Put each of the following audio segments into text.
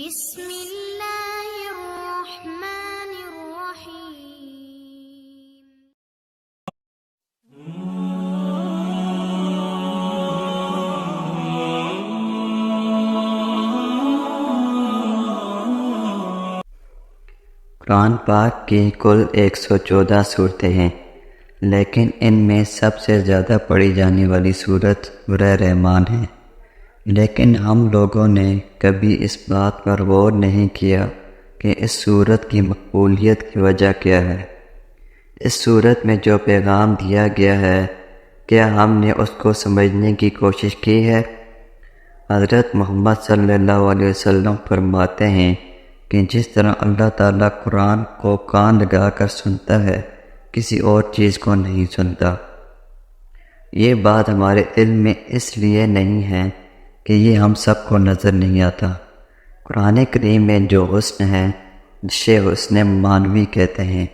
بسم اللہ الرحمن الرحیم۔ قرآن پاک کی کل 114 صورتیں ہیں، لیکن ان میں سب سے زیادہ پڑھی جانے والی صورت سورہ رحمان ہے۔ لیکن ہم لوگوں نے کبھی اس بات پر غور نہیں کیا کہ اس صورت کی مقبولیت کی وجہ کیا ہے۔ اس صورت میں جو پیغام دیا گیا ہے، کیا ہم نے اس کو سمجھنے کی کوشش کی ہے؟ حضرت محمد صلی اللہ علیہ وسلم فرماتے ہیں کہ جس طرح اللہ تعالیٰ قرآن کو کان لگا کر سنتا ہے، کسی اور چیز کو نہیں سنتا۔ یہ بات ہمارے علم میں اس لیے نہیں ہے کہ یہ ہم سب کو نظر نہیں آتا۔ قرآن کریم میں جو حسن ہے، جسے حسن معنوی کہتے ہیں،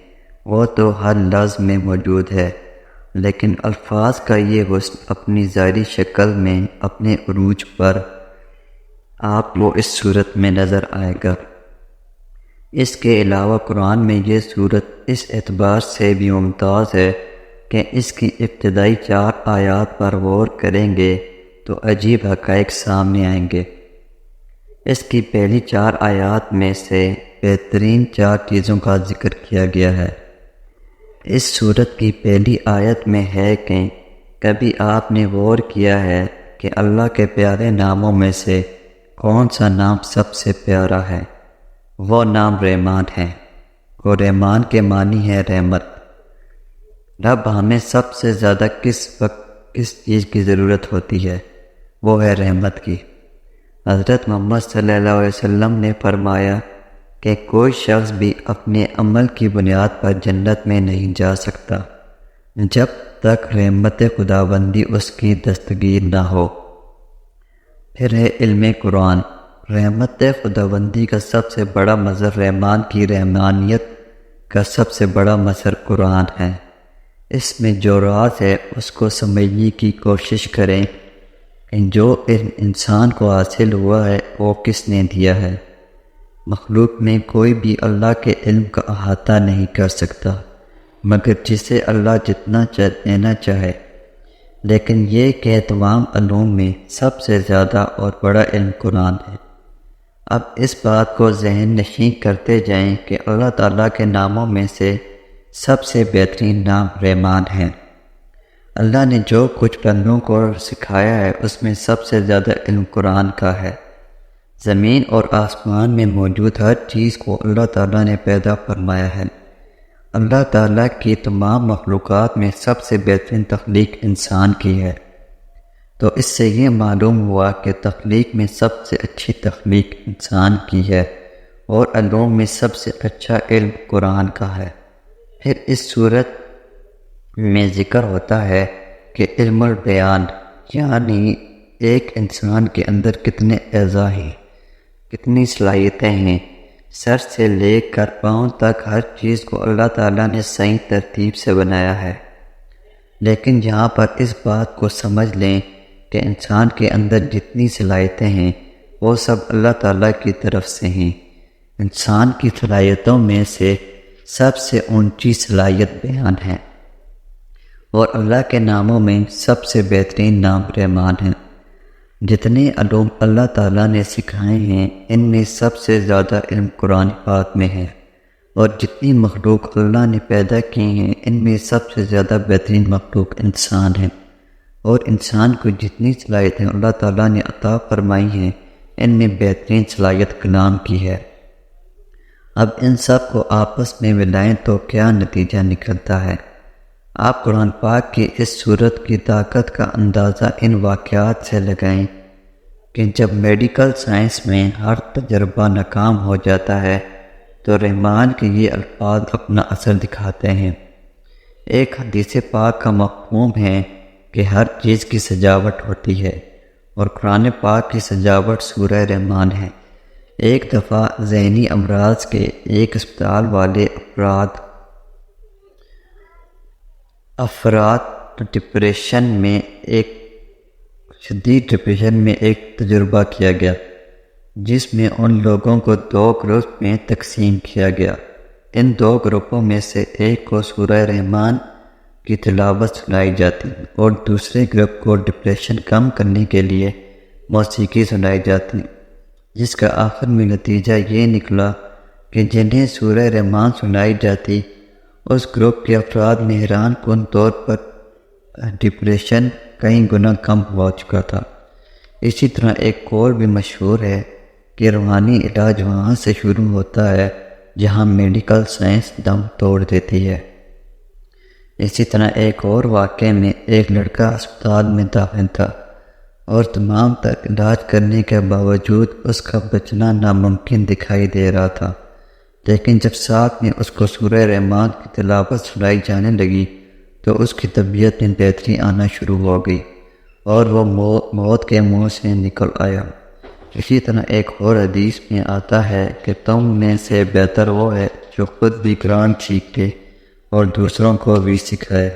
وہ تو ہر لفظ میں موجود ہے، لیکن الفاظ کا یہ حسن اپنی ظاہری شکل میں اپنے عروج پر آپ کو اس صورت میں نظر آئے گا۔ اس کے علاوہ قرآن میں یہ صورت اس اعتبار سے بھی ممتاز ہے کہ اس کی ابتدائی 4 آیات پر غور کریں گے تو عجیب حقائق سامنے آئیں گے۔ اس کی پہلی 4 آیات میں سے بہترین 4 چیزوں کا ذکر کیا گیا ہے۔ اس صورت کی پہلی آیت میں ہے کہ کبھی آپ نے غور کیا ہے کہ اللہ کے پیارے ناموں میں سے کون سا نام سب سے پیارا ہے؟ وہ نام رحمان ہے، اور رحمان کے معنی ہے رحمت۔ رب ہمیں سب سے زیادہ کس وقت کس چیز کی ضرورت ہوتی ہے؟ وہ ہے رحمت کی۔ حضرت محمد صلی اللہ علیہ وسلم نے فرمایا کہ کوئی شخص بھی اپنے عمل کی بنیاد پر جنت میں نہیں جا سکتا جب تک رحمت خداوندی اس کی دستگیر نہ ہو۔ پھر ہے علم قرآن۔ رحمت خداوندی کا سب سے بڑا مظہر رحمان کی رحمانیت کا سب سے بڑا مظہر قرآن ہے۔ اس میں جو راز ہے اس کو سمجھنے کی کوشش کریں کہ جو علم انسان کو حاصل ہوا ہے وہ کس نے دیا ہے۔ مخلوق میں کوئی بھی اللہ کے علم کا احاطہ نہیں کر سکتا مگر جسے اللہ جتنا دینا چاہے، لیکن یہ کہ تمام علوم میں سب سے زیادہ اور بڑا علم قرآن ہے۔ اب اس بات کو ذہن نشین کرتے جائیں کہ اللہ تعالیٰ کے ناموں میں سے سب سے بہترین نام رحمان ہے۔ اللہ نے جو کچھ بندوں کو سکھایا ہے اس میں سب سے زیادہ علم قرآن کا ہے۔ زمین اور آسمان میں موجود ہر چیز کو اللہ تعالیٰ نے پیدا فرمایا ہے۔ اللہ تعالیٰ کی تمام مخلوقات میں سب سے بہترین تخلیق انسان کی ہے، تو اس سے یہ معلوم ہوا کہ تخلیق میں سب سے اچھی تخلیق انسان کی ہے، اور علوم میں سب سے اچھا علم قرآن کا ہے۔ پھر اس صورت میں ذکر ہوتا ہے کہ علم البیان، یعنی ایک انسان کے اندر کتنے اعضاء ہیں، کتنی صلاحیتیں ہیں، سر سے لے کر پاؤں تک ہر چیز کو اللہ تعالیٰ نے صحیح ترتیب سے بنایا ہے۔ لیکن یہاں پر اس بات کو سمجھ لیں کہ انسان کے اندر جتنی صلاحیتیں ہیں وہ سب اللہ تعالیٰ کی طرف سے ہیں۔ انسان کی صلاحیتوں میں سے سب سے اونچی صلاحیت بیان ہے، اور اللہ کے ناموں میں سب سے بہترین نام رحمان ہے۔ جتنے علوم اللہ تعالیٰ نے سکھائے ہیں ان میں سب سے زیادہ علم قرآن پاک میں ہے، اور جتنی مخلوق اللہ نے پیدا کی ہیں ان میں سب سے زیادہ بہترین مخلوق انسان ہے، اور انسان کو جتنی صلاحیتیں اللہ تعالیٰ نے عطا فرمائی ہیں ان میں بہترین صلاحیت کلام کی ہے۔ اب ان سب کو آپس میں ملائیں تو کیا نتیجہ نکلتا ہے؟ آپ قرآن پاک کی اس صورت کی طاقت کا اندازہ ان واقعات سے لگائیں کہ جب میڈیکل سائنس میں ہر تجربہ ناکام ہو جاتا ہے تو رحمان کے یہ الفاظ اپنا اثر دکھاتے ہیں۔ ایک حدیث پاک کا مفہوم ہے کہ ہر چیز کی سجاوٹ ہوتی ہے، اور قرآن پاک کی سجاوٹ سورہ رحمان ہے۔ ایک دفعہ ذہنی امراض کے ایک اسپتال والے افراد شدید ڈپریشن میں ایک تجربہ کیا گیا۔ جس میں ان لوگوں کو 2 گروپ میں تقسیم کیا گیا۔ ان 2 گروپوں میں سے ایک کو سورہ رحمان کی تلاوت سنائی جاتی اور دوسرے گروپ کو ڈپریشن کم کرنے کے لیے موسیقی سنائی جاتی، جس کا آخر میں نتیجہ یہ نکلا کہ جنہیں سورہ رحمان سنائی جاتی اس گروپ کے افراد میں حیران کن طور پر ڈپریشن کئی گنا کم ہو چکا تھا۔ اسی طرح ایک اور بھی مشہور ہے کہ روحانی علاج وہاں سے شروع ہوتا ہے جہاں میڈیکل سائنس دم توڑ دیتی ہے۔ اسی طرح ایک اور واقعے میں ایک لڑکا اسپتال میں داخل تھا اور تمام تر علاج کرنے کے باوجود اس کا بچنا ناممکن دکھائی دے رہا تھا، لیکن جب ساتھ میں اس کو سورہ رحمان کی تلاوت سنائی جانے لگی تو اس کی طبیعت میں بہتری آنا شروع ہو گئی اور وہ موت کے منہ سے نکل آیا۔ اسی طرح ایک اور حدیث میں آتا ہے کہ تم میں سے بہتر وہ ہے جو خود بھی قرآن سیکھے اور دوسروں کو بھی سکھائے۔